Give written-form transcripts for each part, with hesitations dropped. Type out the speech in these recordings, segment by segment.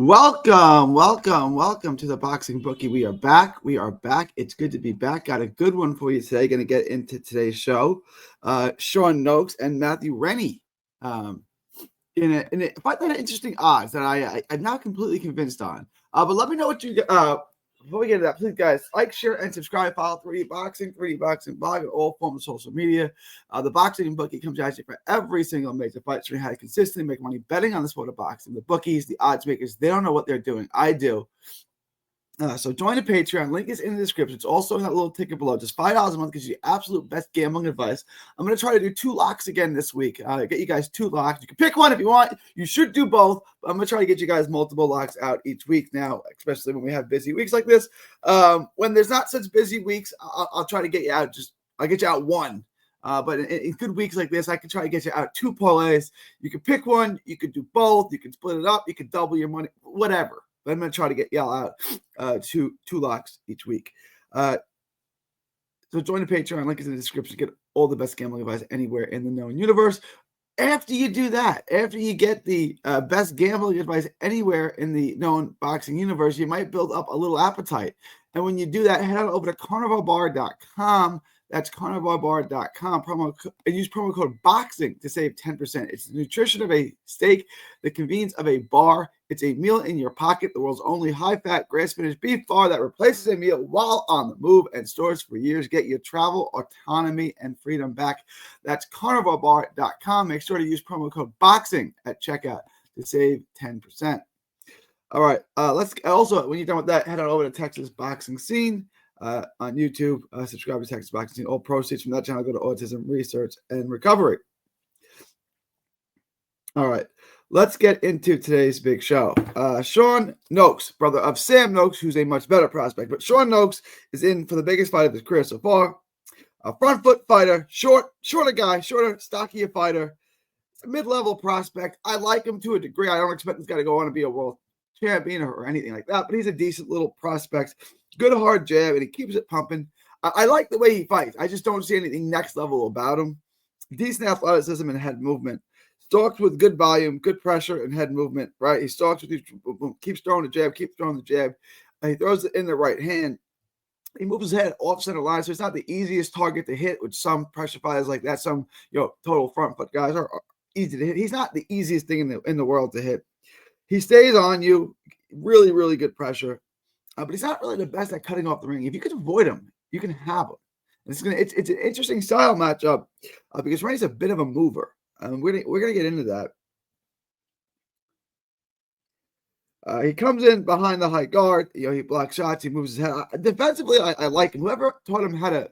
Welcome to the Boxing Bookie. We are back. It's good to be back. Got a good one for you today. Going to get into today's show. Sean Noakes and Matthew Rennie. In a quite interesting odds that I'm not completely convinced on. But let me know what you before we get into that, please, guys, like, share, and subscribe. Follow 3D Boxing Blog, on all forms of social media. The Boxing Bookie comes at you for every single major fight, showing how to consistently make money betting on the sport of boxing. The bookies, the odds makers, they don't know what they're doing. I do. So join the Patreon. Link is in the description. It's also in that little ticket below. Just $5 a month gives you the absolute best gambling advice. I'm going to try to do 2 locks again this week. Get you guys 2 locks. You can pick one if you want. You should do both. But I'm going to try to get you guys multiple locks out each week now, especially when we have busy weeks like this. When there's not such busy weeks, I'll try to get you out. I'll get you out 1. But in good weeks like this, I can try to get you out 2 parlays. You can pick one. You can do both. You can split it up. You can double your money, whatever. But I'm going to try to get y'all out 2 locks each week. So join the Patreon. Link is in the description. Get all the best gambling advice anywhere in the known universe. After you do that, after you get the best gambling advice anywhere in the known boxing universe, you might build up a little appetite. And when you do that, head on over to carnivalbar.com. That's carnivalbar.com. And use promo code BOXING to save 10%. It's the nutrition of a steak, the convenience of a bar. It's a meal in your pocket, the world's only high-fat, grass-finished beef bar that replaces a meal while on the move and stores for years. Get your travel, autonomy, and freedom back. That's carnivalbar.com. Make sure to use promo code BOXING at checkout to save 10%. All right, let's also, when you're done with that, head on over to Texas Boxing Scene. On YouTube, subscribe to Texas Boxing Scene. All proceeds from that channel go to autism research and recovery. All right, let's get into today's big show. Sean Noakes, brother of Sam Noakes, who's a much better prospect, but Sean Noakes is in for the biggest fight of his career so far. A front foot fighter, shorter guy, stockier fighter. It's a mid-level prospect. I like him to a degree. I don't expect this guy to go on and be a world champion or anything like that, but he's a decent little prospect. Good hard jab, and he keeps it pumping. I like the way he fights. I just don't see anything next level about him. Decent athleticism and head movement. Stalks with good volume, good pressure, and head movement, right? He stalks with keeps throwing the jab, he throws it in the right hand. He moves his head off center line, so it's not the easiest target to hit, which some pressure fighters like that, some total front foot guys are easy to hit. He's not the easiest thing in the world to hit. He stays on you, really, really good pressure. But he's not really the best at cutting off the ring. If you can avoid him, you can have him. It's an interesting style matchup because Rennie's a bit of a mover. We're gonna get into that. He comes in behind the high guard. He blocks shots. He moves his head. Defensively, I like him. Whoever taught him how to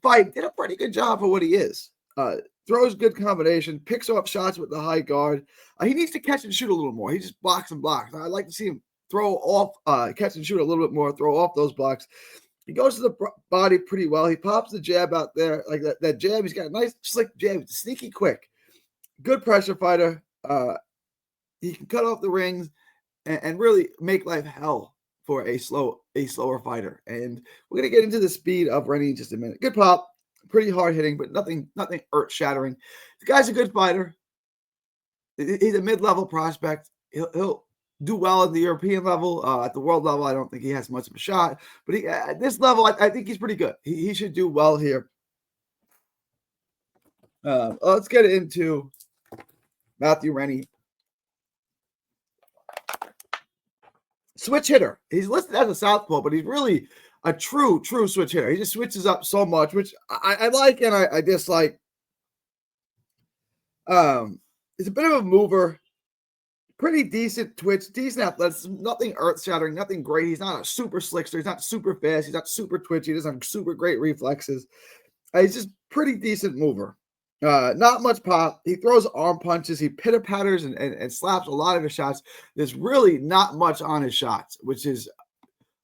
fight did a pretty good job for what he is. Throws good combination, picks off shots with the high guard. He needs to catch and shoot a little more. He just blocks and blocks. I'd like to see him throw off, catch and shoot a little bit more, throw off those blocks. He goes to the body pretty well. He pops the jab out there, like that jab. He's got a nice, slick jab, sneaky quick. Good pressure fighter. He can cut off the rings and really make life hell for a slower fighter. And we're going to get into the speed of Rennie in just a minute. Good pop, pretty hard hitting, but nothing earth-shattering. The guy's a good fighter. He's a mid-level prospect. He'll do well at the European level. At the world level, I don't think he has much of a shot. But at this level, I think he's pretty good. He should do well here. Let's get into Matthew Rennie. Switch hitter. He's listed as a southpaw, but he's really a true switch hitter. He just switches up so much, which I like and I dislike. He's a bit of a mover. Pretty decent twitch, decent athleticism, nothing earth-shattering, nothing great. He's not a super slickster. He's not super fast. He's not super twitchy. He doesn't have super great reflexes. He's just pretty decent mover. Not much pop. He throws arm punches. He pitter-patters and slaps a lot of his shots. There's really not much on his shots, which is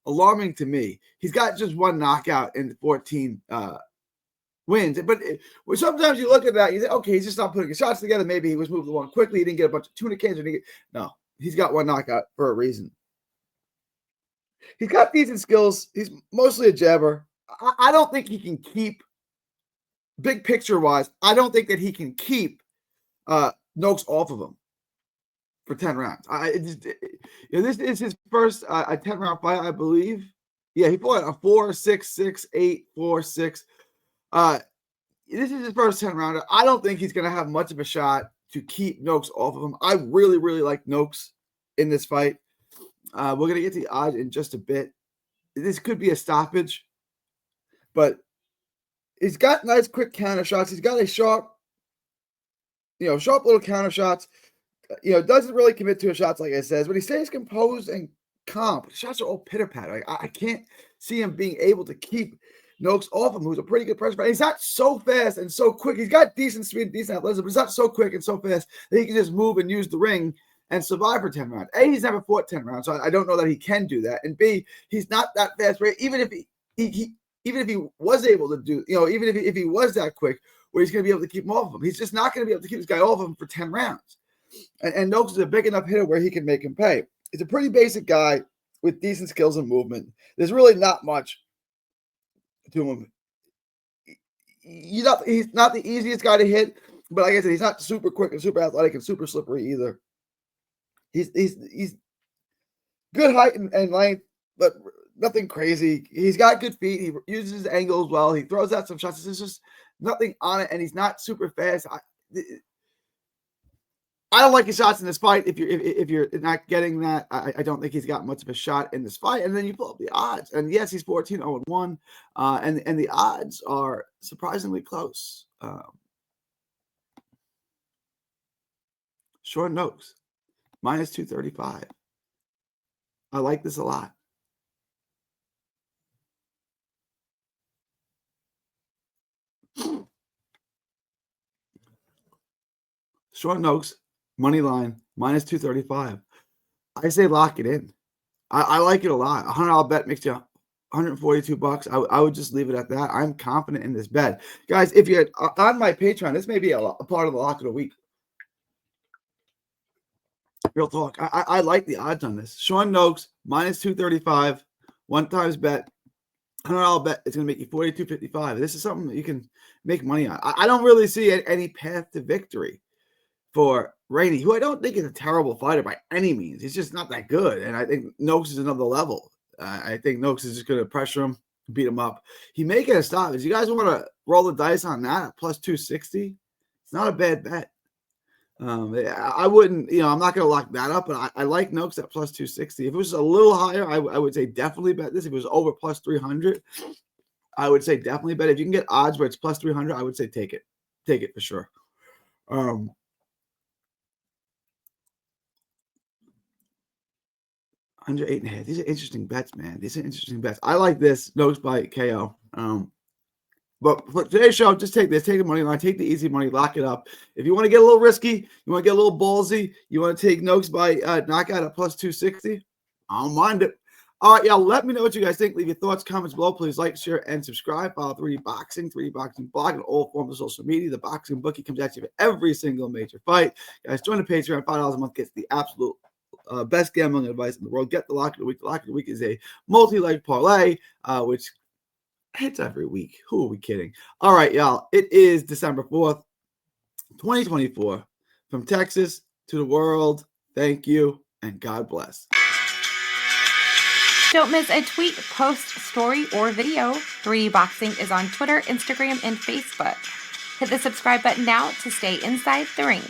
alarming to me. He's got just 1 knockout in 14 wins. But sometimes you look at that, you say, okay, he's just not putting his shots together. Maybe he was moved along quickly. He didn't get a bunch of tuna cans. No, he's got 1 knockout for a reason. He's got decent skills. He's mostly a jabber. I don't think he can keep, big picture-wise, I don't think that he can keep Noakes off of him. for 10 rounds. This is his first 10-round fight, I believe. Yeah, he fought a 4-6, 6-8, 4-6. This is his first 10-rounder. I don't think he's going to have much of a shot to keep Noakes off of him. I really, really like Noakes in this fight. We're going to get to the odds in just a bit. This could be a stoppage, but he's got nice quick counter shots. He's got a sharp little counter shots. Doesn't really commit to his shots, like I said. When he stays composed and calm, the shots are all pitter-patter. I can't see him being able to keep Noakes off him, who's a pretty good pressure fighter. He's not so fast and so quick. He's got decent speed, decent athleticism, but he's not so quick and so fast that he can just move and use the ring and survive for 10 rounds. A, he's never fought 10 rounds, so I don't know that he can do that. And B, he's not that fast. Right? Even if he was able to do, even if he was that quick, where he's going to be able to keep him off of him, he's just not going to be able to keep this guy off of him for 10 rounds. And Noakes is a big enough hitter where he can make him pay. He's a pretty basic guy with decent skills and movement. There's really not much to him. He's not the easiest guy to hit, but like I said, he's not super quick and super athletic and super slippery either. He's good height and length, but nothing crazy. He's got good feet. He uses his angles well. He throws out some shots. There's just nothing on it, and he's not super fast. I don't like his shots in this fight. If you're not getting that, I don't think he's got much of a shot in this fight. And then you pull up the odds, and yes, he's 14-0-1, and the odds are surprisingly close. Sean Noakes, -235. I like this a lot. Sean Noakes, money line, -235. I say lock it in. I like it a lot. $100 bet makes you $142. I would just leave it at that. I'm confident in this bet. Guys, if you're on my Patreon, this may be a part of the lock of the week. Real talk. I like the odds on this. Sean Noakes, -235, 1x bet. $100 bet. It's going to make you $42.55. This is something that you can make money on. I don't really see any path to victory for Rainey, who I don't think is a terrible fighter by any means. He's just not that good. And I think Noakes is another level. I think Noakes is just going to pressure him, beat him up. He may get a stop. If you guys want to roll the dice on that at +260, it's not a bad bet. I wouldn't, I'm not going to lock that up, but I like Noakes at +260. If it was a little higher, I would say definitely bet this. If it was over +300, I would say definitely bet. If you can get odds where it's +300, I would say take it. Take it for sure. Under 8.5. These are interesting bets, man. These are interesting bets. I like this. Noakes by KO. But for today's show, just take this. Take the money line. Take the easy money. Lock it up. If you want to get a little risky, you want to get a little ballsy, you want to take Noakes by knockout at +260, I don't mind it. All right, y'all. Let me know what you guys think. Leave your thoughts, comments below. Please like, share, and subscribe. Follow 3D Boxing, 3D Boxing blog, and all forms of social media. The Boxing Bookie comes at you for every single major fight. Guys, join the Patreon. $5 a month gets the absolute best gambling advice in the world. Get the lock of the week. The lock of the week is a multi-leg parlay, which hits every week. Who are we kidding? All right, y'all. It is December 4th, 2024. From Texas to the world, thank you, and God bless. Don't miss a tweet, post, story, or video. 3D Boxing is on Twitter, Instagram, and Facebook. Hit the subscribe button now to stay inside the ring.